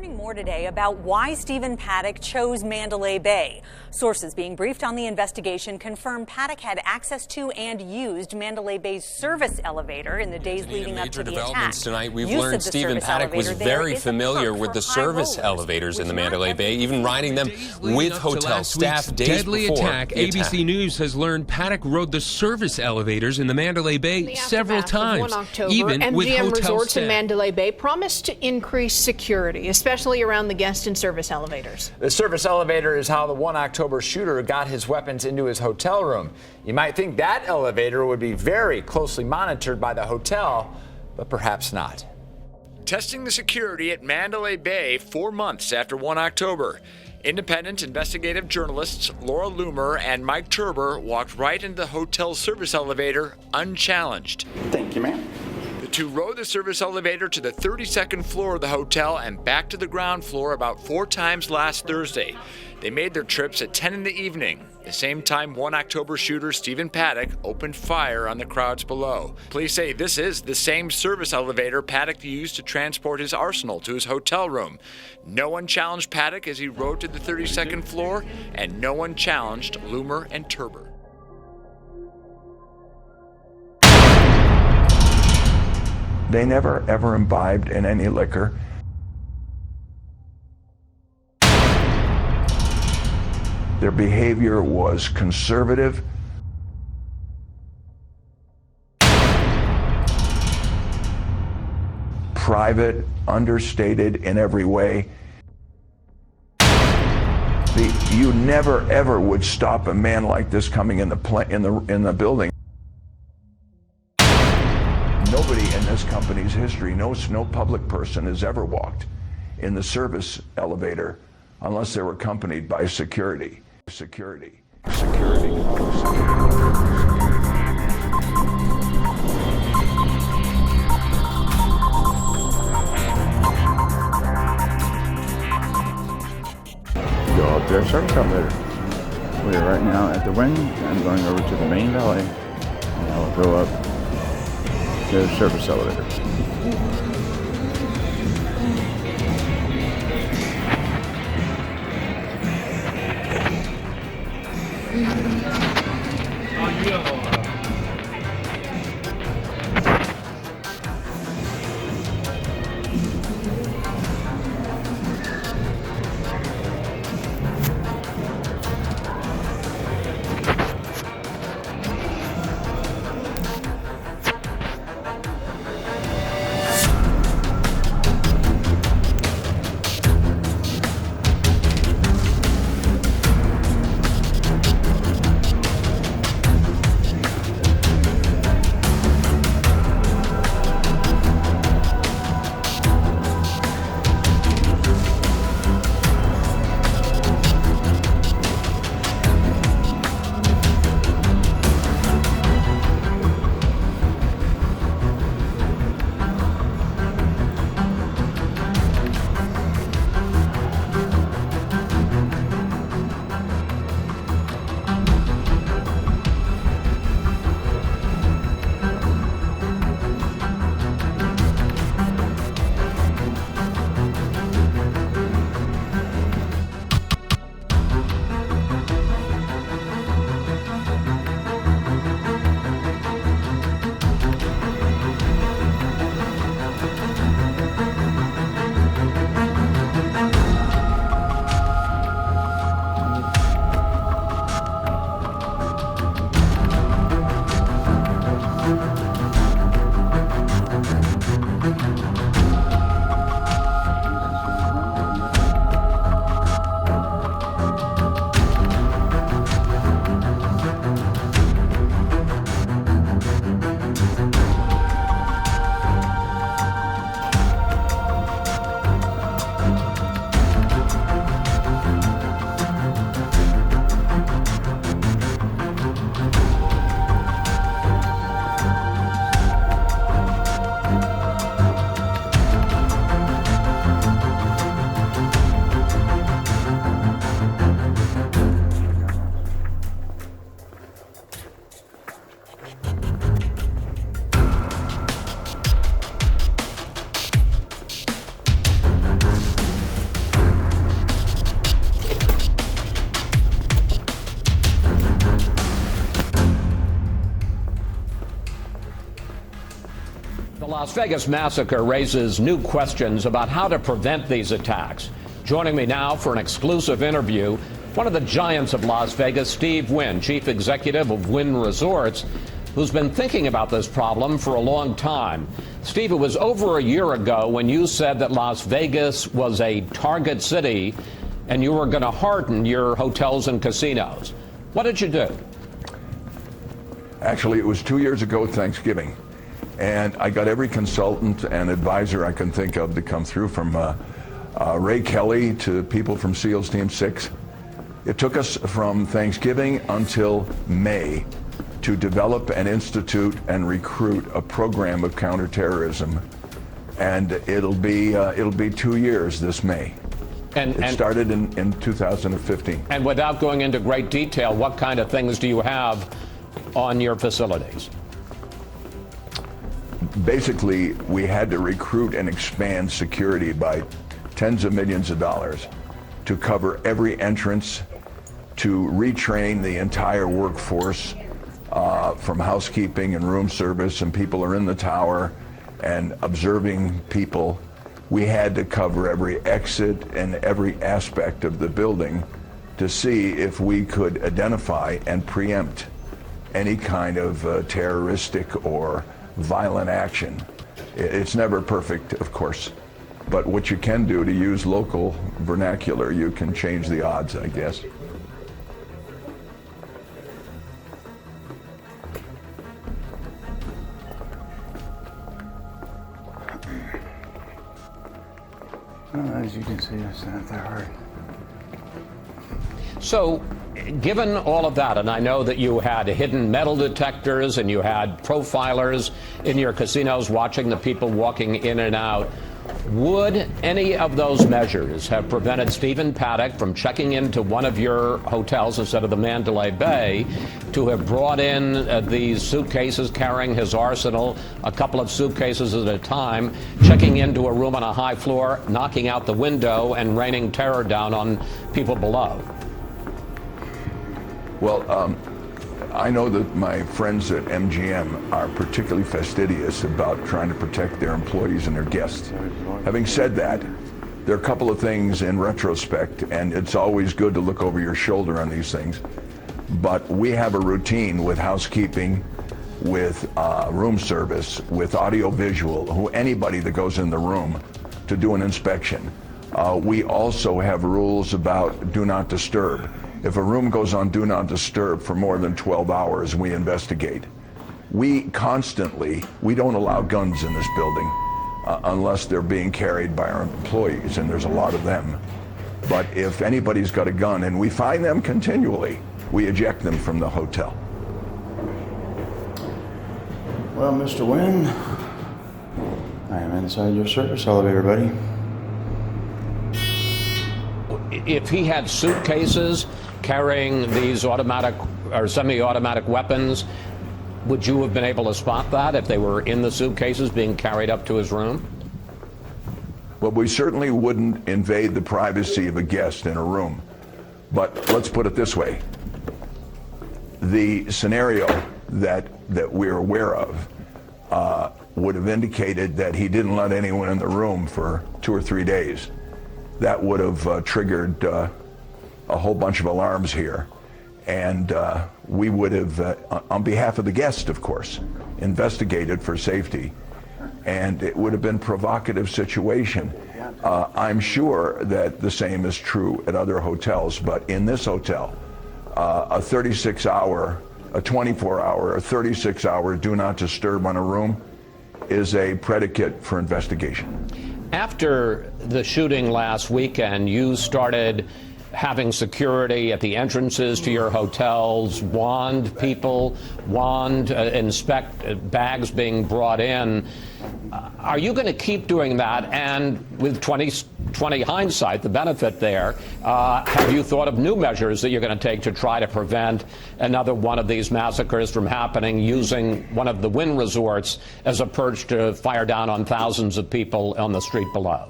Learning more today about why Stephen Paddock chose Mandalay Bay. Sources being briefed on the investigation confirm Paddock had access to and used Mandalay Bay's service elevator in the days leading up to the attack. Tonight, we've learned Stephen Paddock was very familiar with the service elevators in the Mandalay Bay, even riding them with hotel staff days before the attack. ABC News has learned Paddock rode the service elevators in the Mandalay Bay several times, even with MGM hotel Resorts staff. in Mandalay Bay promised to increase security, especially around the guest and service elevators. The service elevator is how the 1 October shooter got his weapons into his hotel room. You might think that elevator would be very closely monitored by the hotel, but perhaps not. Testing the security at Mandalay Bay 4 months after 1 October. Independent investigative journalists Laura Loomer and Mike Turber walked right into the hotel's service elevator unchallenged. Thank you, ma'am. The two rode the service elevator to the 32nd floor of the hotel and back to the ground floor about 4 times last Thursday. They made their trips at 10 in the evening, the same time 1 October shooter Stephen Paddock opened fire on the crowds below. Police say this is the same service elevator Paddock used to transport his arsenal to his hotel room. No one challenged Paddock as he rode to the 32nd floor, and no one challenged Loomer and Turber. They never, ever imbibed in any liquor. Their behavior was conservative. Private, understated in every way. You never, ever would stop a man like this coming in the building. Nobody in this company's history, no public person has ever walked in the service elevator unless they were accompanied by security. Security. Go up there, service elevator. We are right now at the wing. I'm going over to the main valet, and I will go up to the service elevator. Las Vegas massacre raises new questions about how to prevent these attacks. Joining me now for an exclusive interview, one of the giants of Las Vegas, Steve Wynn, chief executive of Wynn Resorts, who's been thinking about this problem for a long time. Steve, it was over a year ago when you said that Las Vegas was a target city and you were going to harden your hotels and casinos. What did you do? Actually, it was 2 years ago Thanksgiving, and I got every consultant and advisor I can think of to come through, from Ray Kelly to people from SEALs Team 6. It took us from Thanksgiving until May to develop and institute and recruit a program of counterterrorism, and it'll be 2 years this May. And it started in 2015. And without going into great detail, what kind of things do you have on your facilities? Basically, we had to recruit and expand security by tens of millions of dollars to cover every entrance, to retrain the entire workforce, from housekeeping and room service, and people are in the tower and observing people. We had to cover every exit and every aspect of the building to see if we could identify and preempt any kind of terroristic or violent action. It's never perfect, of course, but what you can do, to use local vernacular, you can change the odds, I guess. As you can see, it's not that hard. So, given all of that, and I know that you had hidden metal detectors and you had profilers in your casinos watching the people walking in and out, would any of those measures have prevented Stephen Paddock from checking into one of your hotels instead of the Mandalay Bay, to have brought in these suitcases carrying his arsenal, a couple of suitcases at a time, checking into a room on a high floor, knocking out the window, and raining terror down on people below? Well, I know that my friends at MGM are particularly fastidious about trying to protect their employees and their guests. Having said that, there are a couple of things in retrospect, and it's always good to look over your shoulder on these things, but we have a routine with housekeeping, with room service, with audio-visual, anybody that goes in the room to do an inspection. We also have rules about do not disturb. If a room goes on do not disturb for more than 12 hours, we investigate. We don't allow guns in this building unless they're being carried by our employees, and there's a lot of them. But if anybody's got a gun, and we find them continually, we eject them from the hotel. Well, Mr. Wynn, I am inside your service elevator, buddy. If he had suitcases carrying these automatic or semi-automatic weapons, would you have been able to spot that if they were in the suitcases being carried up to his room? Well, we certainly wouldn't invade the privacy of a guest in a room. But let's put it this way. The scenario that we're aware of would have indicated that he didn't let anyone in the room for 2 or 3 days. That would have triggered a whole bunch of alarms here. And we would have, on behalf of the guest, of course, investigated for safety. And it would have been a provocative situation. I'm sure that the same is true at other hotels, but in this hotel, a 36-hour, a 24-hour, a 36-hour do not disturb on a room is a predicate for investigation. After the shooting last weekend, you started having security at the entrances to your hotels, wand people, inspect bags being brought in. Are you going to keep doing that? And with 2020 hindsight, the benefit there, have you thought of new measures that you're going to take to try to prevent another one of these massacres from happening, using one of the Wynn resorts as a perch to fire down on thousands of people on the street below?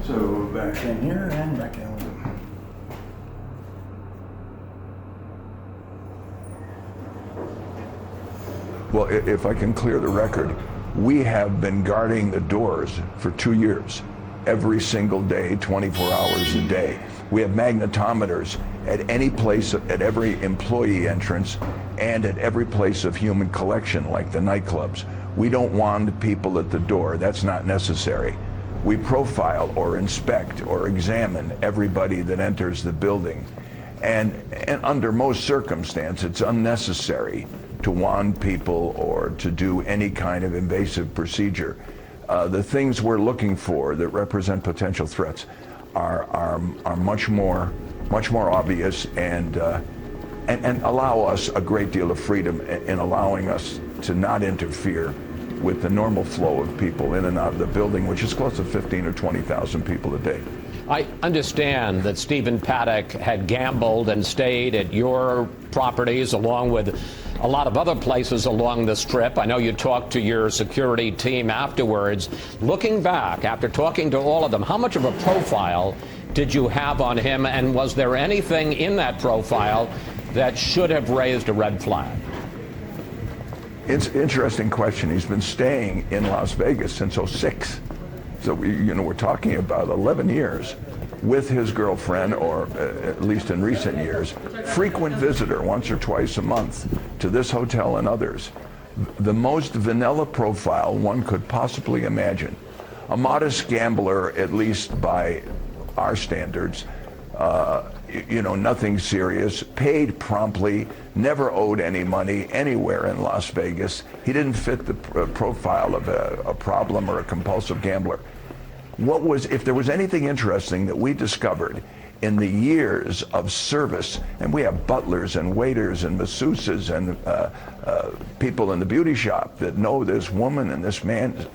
So back in here and back in with them. Well, if I can clear the record, we have been guarding the doors for 2 years, every single day, 24 hours a day. We have magnetometers at any place, at every employee entrance, and at every place of human collection, like the nightclubs. We don't want people at the door. That's not necessary. We profile or inspect or examine everybody that enters the building. And under most circumstances, it's unnecessary to wand people or to do any kind of invasive procedure. The things we're looking for that represent potential threats are much more obvious and allow us a great deal of freedom in allowing us to not interfere with the normal flow of people in and out of the building, which is close to 15 or 20,000 people a day. I understand that Stephen Paddock had gambled and stayed at your properties along with a lot of other places along the Strip. I know you talked to your security team afterwards. Looking back, after talking to all of them, how much of a profile did you have on him, and was there anything in that profile that should have raised a red flag? It's an interesting question. He's been staying in Las Vegas since '06. So we're talking about 11 years with his girlfriend, or at least in recent years, frequent visitor once or twice a month to this hotel and others. The most vanilla profile one could possibly imagine. A modest gambler, at least by our standards, nothing serious, paid promptly, never owed any money anywhere in Las Vegas. He didn't fit the profile of a problem or a compulsive gambler. If there was anything interesting that we discovered in the years of service, and we have butlers and waiters and masseuses and people in the beauty shop that know this woman and this man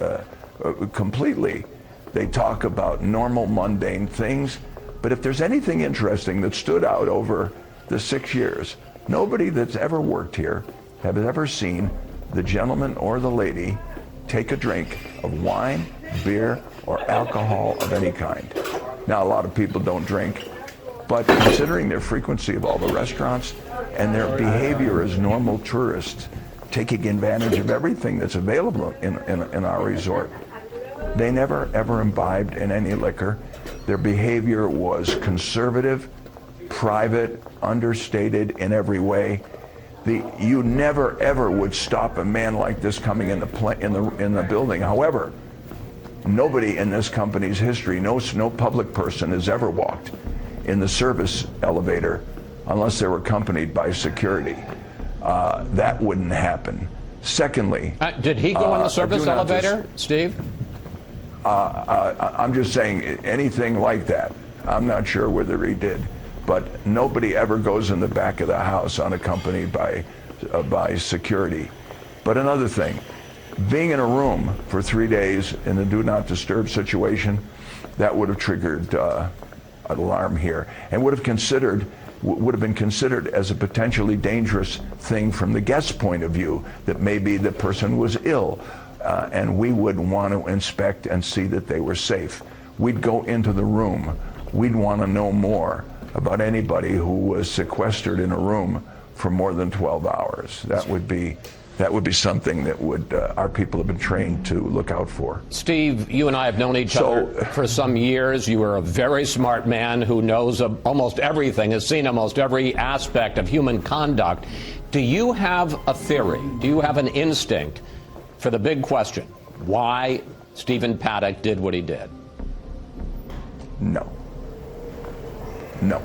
completely. They talk about normal, mundane things. But if there's anything interesting that stood out over the 6 years, nobody that's ever worked here has ever seen the gentleman or the lady take a drink of wine, beer, or alcohol of any kind. Now, a lot of people don't drink, but considering their frequency of all the restaurants and their behavior as normal tourists, taking advantage of everything that's available in our resort, they never ever imbibed in any liquor. Their behavior was conservative, private, understated in every way. You never ever would stop a man like this coming in the building. However, nobody in this company's history, no public person has ever walked in the service elevator unless they were accompanied by security. That wouldn't happen. Secondly, did he go in the service elevator, Steve? I'm just saying anything like that. I'm not sure whether he did, but nobody ever goes in the back of the house unaccompanied by security. But another thing, being in a room for 3 days in a do not disturb situation, that would have triggered an alarm here, and would have been considered as a potentially dangerous thing from the guest's point of view, that maybe the person was ill. And we would want to inspect and see that they were safe. We'd go into the room. We'd want to know more about anybody who was sequestered in a room for more than 12 hours. That would be something that our people have been trained to look out for. Steve, you and I have known each other for some years. You are a very smart man who knows almost everything, has seen almost every aspect of human conduct. Do you have a theory? Do you have an instinct for the big question, why Stephen Paddock did what he did? No. No.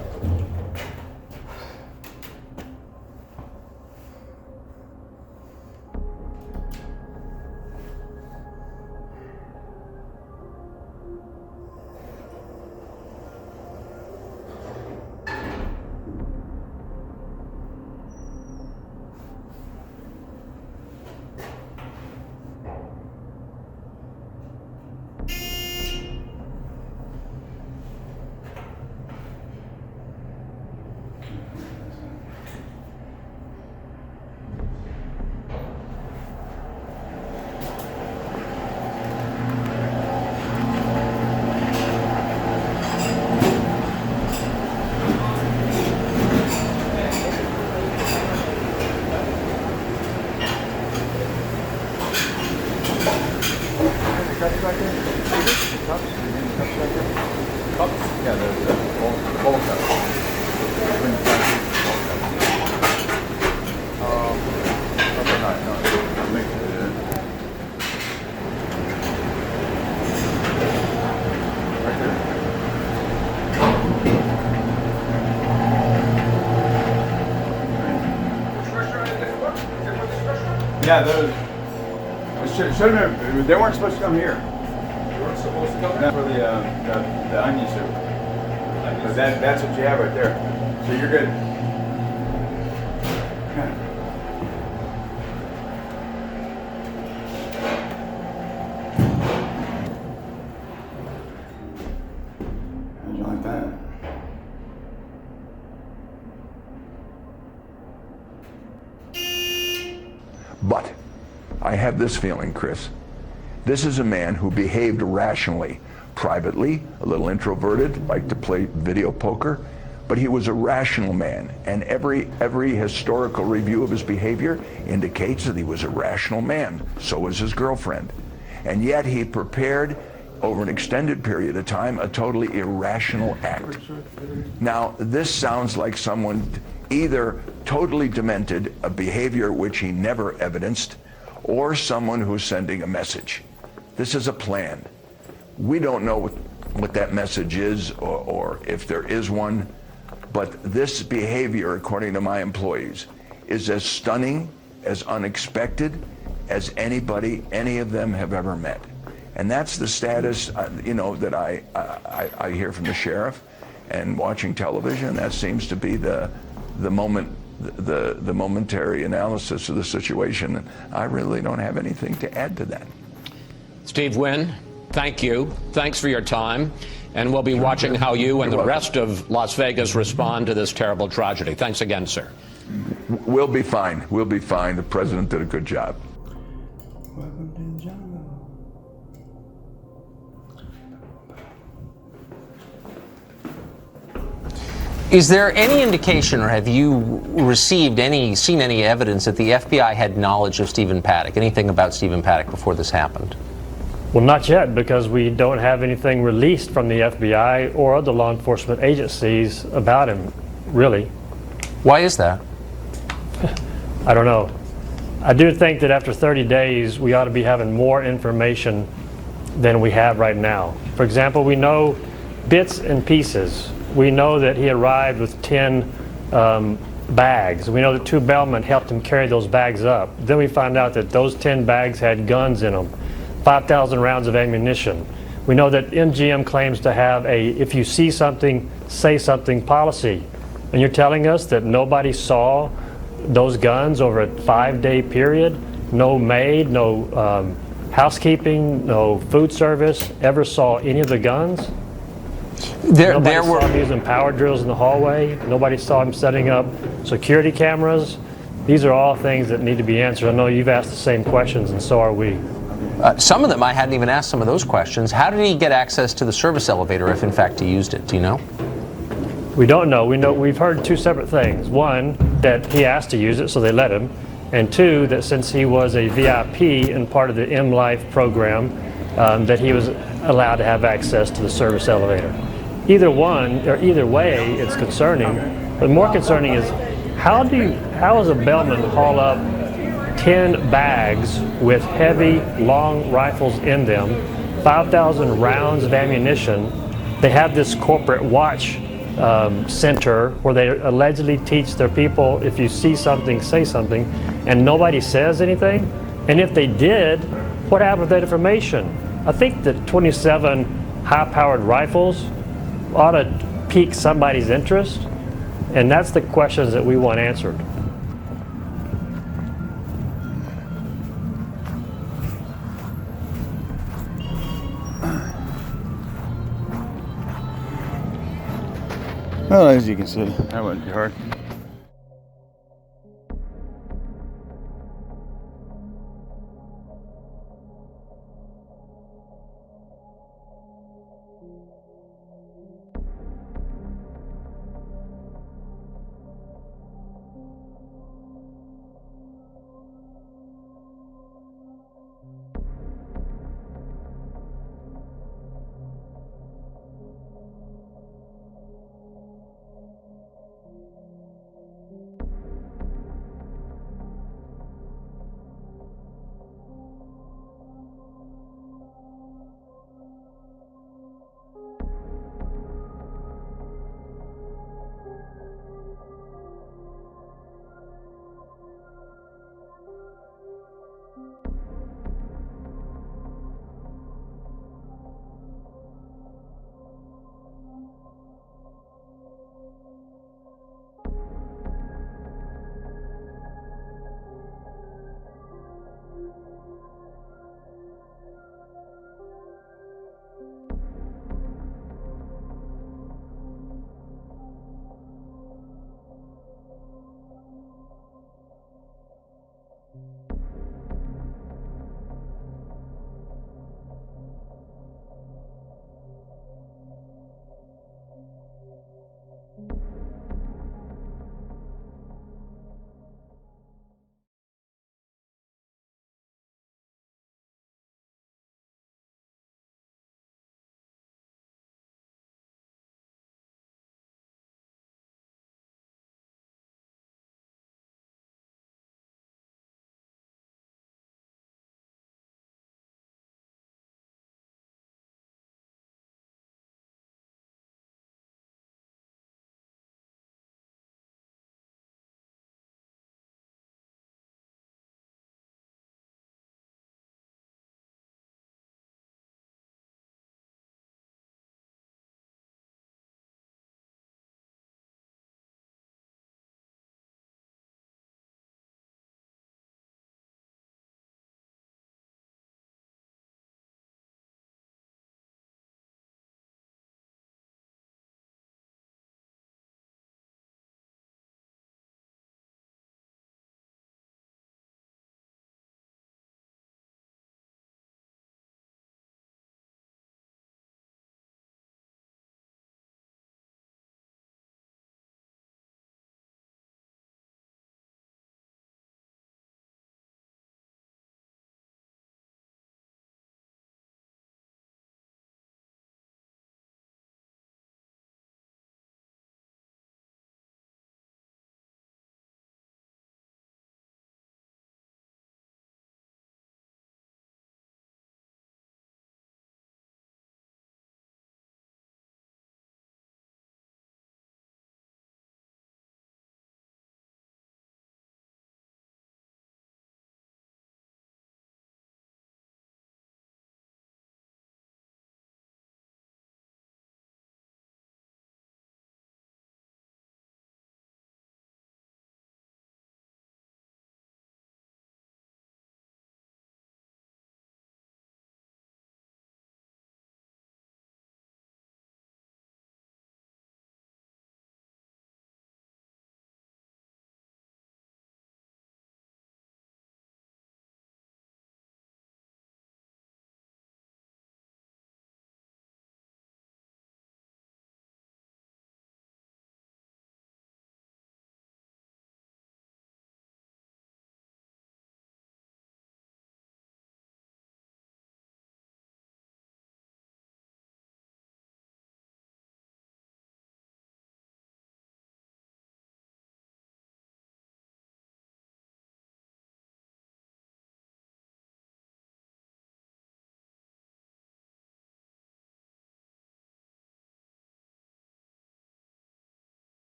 cups? Are you getting cups back there? Cups? Yeah, the bowl cups. Bring the plastic bowl cups. Okay, no, make sure they right there. Yeah, those. Should have been. They weren't supposed to come here. They weren't supposed to come here for the onion soup. But that's what you have right there. So you're good. How'd you like that? But I have this feeling, Chris. This is a man who behaved rationally, privately, a little introverted, liked to play video poker, but he was a rational man, and every historical review of his behavior indicates that he was a rational man. So was his girlfriend. And yet he prepared, over an extended period of time, a totally irrational act. Now, this sounds like someone either totally demented, a behavior which he never evidenced, or someone who's sending a message. This is a plan. We don't know what that message is, or if there is one, but this behavior, according to my employees, is as stunning, as unexpected as any of them have ever met. And that's the status, that I hear from the sheriff, and watching television. That seems to be the momentary analysis of the situation. I really don't have anything to add to that. Steve Wynn, thank you. Thanks for your time. And we'll be watching how you and the rest of Las Vegas respond to this terrible tragedy. Thanks again, sir. We'll be fine. We'll be fine. The president did a good job. Welcome to the jungle. Is there any indication, or have you seen any evidence that the FBI had knowledge of Stephen Paddock, anything about Stephen Paddock before this happened? Well, not yet, because we don't have anything released from the FBI or other law enforcement agencies about him, really. Why is that? I don't know. I do think that after 30 days, we ought to be having more information than we have right now. For example, we know bits and pieces. We know that he arrived with 10 bags. We know that 2 bellmen helped him carry those bags up. Then we found out that those 10 bags had guns in them, 5,000 rounds of ammunition. We know that MGM claims to have a if you see something, say something policy. And you're telling us that nobody saw those guns over a 5-day period? No maid, no housekeeping, no food service ever saw any of the guns? Nobody saw him using power drills in the hallway. Nobody saw him setting up security cameras. These are all things that need to be answered. I know you've asked the same questions, and so are we. Some of them, I hadn't even asked some of those questions. How did he get access to the service elevator if, in fact, he used it? Do you know? We don't know. We've heard 2 separate things. One, that he asked to use it, so they let him. And 2, that since he was a VIP and part of the M-Life program, that he was allowed to have access to the service elevator. Either one, or either way, it's concerning. But more concerning is, how does a bellman haul up 10 bags with heavy, long rifles in them, 5,000 rounds of ammunition? They have this corporate watch center where they allegedly teach their people, if you see something, say something, and nobody says anything? And if they did, what happened with that information? I think that 27 high-powered rifles ought to pique somebody's interest, and that's the questions that we want answered. Well, as you can see, that wasn't too hard.